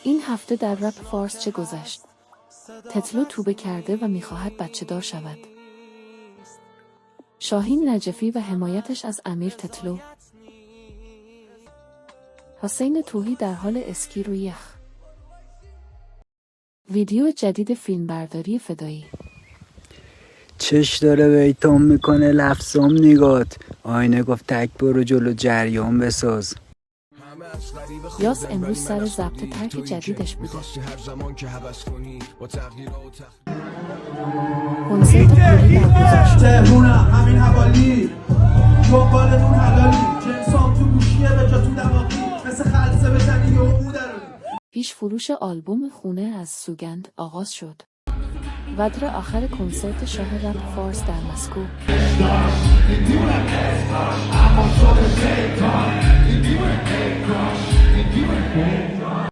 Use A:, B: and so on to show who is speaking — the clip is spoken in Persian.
A: این هفته در رپ فارس چه گذشت؟ تتلو توبه کرده و می‌خواهد بچه دار شود. شاهین نجفی و حمایتش از امیر تتلو. حسین توحی در حال اسکی روی یخ. ویدیو جدید فیلمبرداری فدایی.
B: چش داره ویتام میکنه لفظام نگات. آینه گفت تک برو جلو جریان بساز.
A: یاس امروز سر ضبط ترک جدیدش بوده. کنسرت پولی برگزار شد.
C: تهرونم همین حوالی دنبالتون حلالی جنسام تو گوشیه به جا تو دماغی مثل خلصه بزنی و او درونی.
A: پیش فروش آلبوم خونه از سوگند آغاز شد. وادر آخر کنسرت شاه رپ فارس در مسکو.